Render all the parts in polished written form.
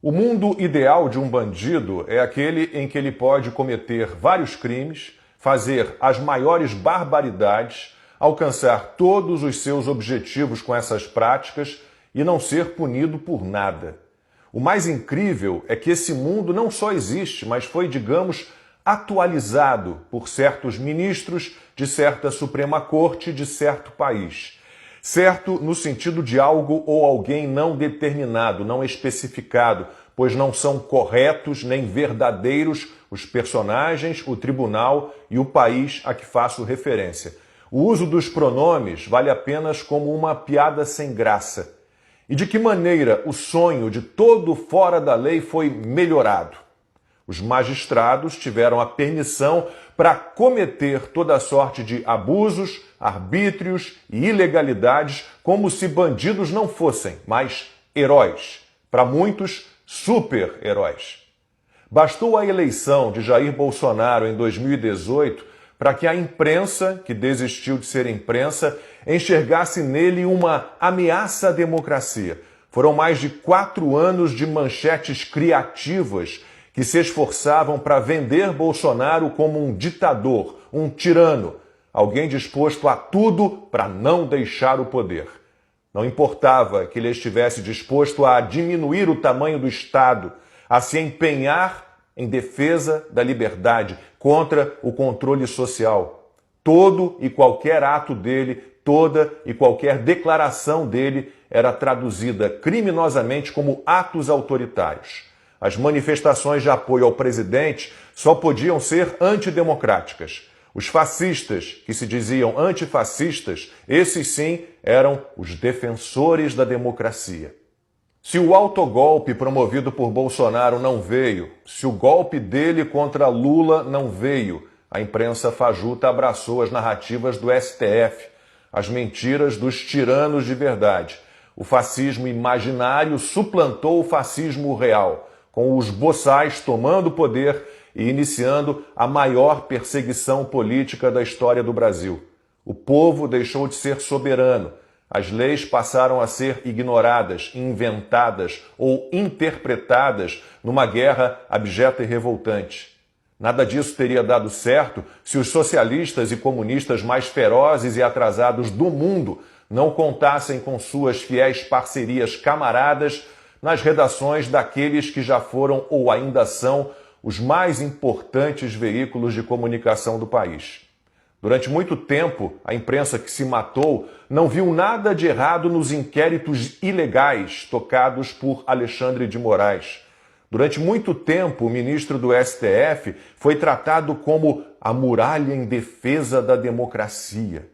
O mundo ideal de um bandido é aquele em que ele pode cometer vários crimes, fazer as maiores barbaridades, alcançar todos os seus objetivos com essas práticas e não ser punido por nada. O mais incrível é que esse mundo não só existe, mas foi, digamos, atualizado por certos ministros de certa Suprema Corte de certo país. Certo no sentido de algo ou alguém não determinado, não especificado, pois não são corretos nem verdadeiros os personagens, o tribunal e o país a que faço referência. O uso dos pronomes vale apenas como uma piada sem graça. E de que maneira o sonho de todo fora da lei foi melhorado? Os magistrados tiveram a permissão para cometer toda sorte de abusos, arbítrios e ilegalidades como se bandidos não fossem, mas heróis. Para muitos, super-heróis. Bastou a eleição de Jair Bolsonaro em 2018 para que a imprensa, que desistiu de ser imprensa, enxergasse nele uma ameaça à democracia. Foram mais de 4 anos de manchetes criativas que se esforçavam para vender Bolsonaro como um ditador, um tirano, alguém disposto a tudo para não deixar o poder. Não importava que ele estivesse disposto a diminuir o tamanho do Estado, a se empenhar em defesa da liberdade, contra o controle social. Todo e qualquer ato dele, toda e qualquer declaração dele era traduzida criminosamente como atos autoritários. As manifestações de apoio ao presidente só podiam ser antidemocráticas. Os fascistas, que se diziam antifascistas, esses sim eram os defensores da democracia. Se o autogolpe promovido por Bolsonaro não veio, se o golpe dele contra Lula não veio, a imprensa fajuta abraçou as narrativas do STF, as mentiras dos tiranos de verdade. O fascismo imaginário suplantou o fascismo real, com os boçais tomando poder e iniciando a maior perseguição política da história do Brasil. O povo deixou de ser soberano. As leis passaram a ser ignoradas, inventadas ou interpretadas numa guerra abjeta e revoltante. Nada disso teria dado certo se os socialistas e comunistas mais ferozes e atrasados do mundo não contassem com suas fiéis parcerias camaradas nas redações daqueles que já foram ou ainda são os mais importantes veículos de comunicação do país. Durante muito tempo, a imprensa que se matou não viu nada de errado nos inquéritos ilegais tocados por Alexandre de Moraes. Durante muito tempo, o ministro do STF foi tratado como a muralha em defesa da democracia.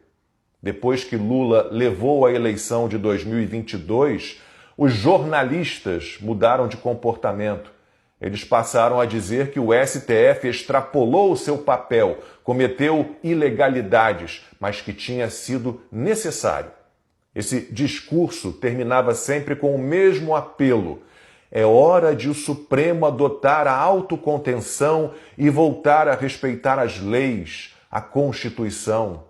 Depois que Lula levou a eleição de 2022, os jornalistas mudaram de comportamento. Eles passaram a dizer que o STF extrapolou o seu papel, cometeu ilegalidades, mas que tinha sido necessário. Esse discurso terminava sempre com o mesmo apelo. É hora de o Supremo adotar a autocontenção e voltar a respeitar as leis, a Constituição.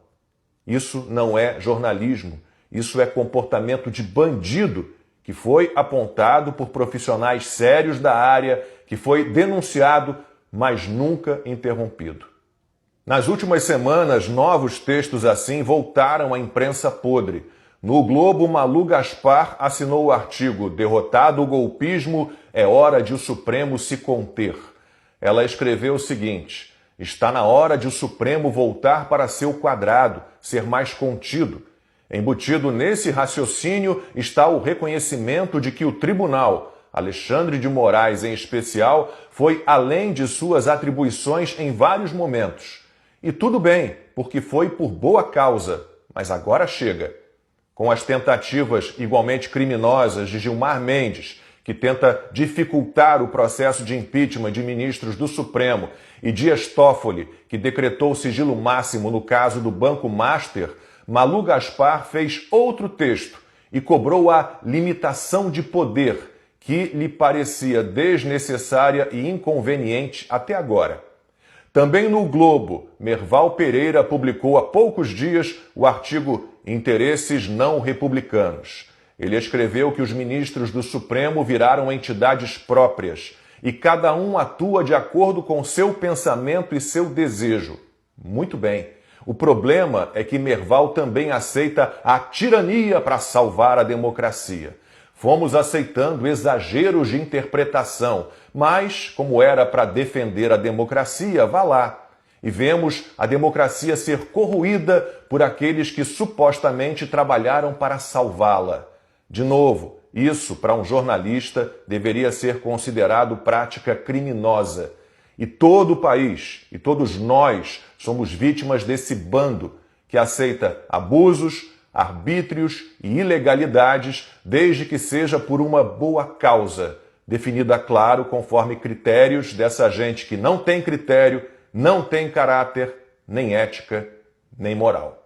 Isso não é jornalismo, isso é comportamento de bandido, que foi apontado por profissionais sérios da área, que foi denunciado, mas nunca interrompido. Nas últimas semanas, novos textos assim voltaram à imprensa podre. No O Globo, Malu Gaspar assinou o artigo "Derrotado o golpismo, é hora de o Supremo se conter". Ela escreveu o seguinte: está na hora de o Supremo voltar para seu quadrado, ser mais contido. Embutido nesse raciocínio está o reconhecimento de que o tribunal, Alexandre de Moraes em especial, foi além de suas atribuições em vários momentos. E tudo bem, porque foi por boa causa, mas agora chega. Com as tentativas igualmente criminosas de Gilmar Mendes, que tenta dificultar o processo de impeachment de ministros do Supremo, e Dias Toffoli, que decretou o sigilo máximo no caso do Banco Master, Malu Gaspar fez outro texto e cobrou a limitação de poder, que lhe parecia desnecessária e inconveniente até agora. Também no Globo, Merval Pereira publicou há poucos dias o artigo "Interesses não republicanos". Ele escreveu que os ministros do Supremo viraram entidades próprias e cada um atua de acordo com seu pensamento e seu desejo. Muito bem. O problema é que Merval também aceita a tirania para salvar a democracia. Fomos aceitando exageros de interpretação, mas, como era para defender a democracia, vá lá. E vemos a democracia ser corroída por aqueles que supostamente trabalharam para salvá-la. De novo, isso, para um jornalista, deveria ser considerado prática criminosa. E todo o país, e todos nós, somos vítimas desse bando que aceita abusos, arbítrios e ilegalidades, desde que seja por uma boa causa, definida, claro, conforme critérios dessa gente que não tem critério, não tem caráter, nem ética, nem moral.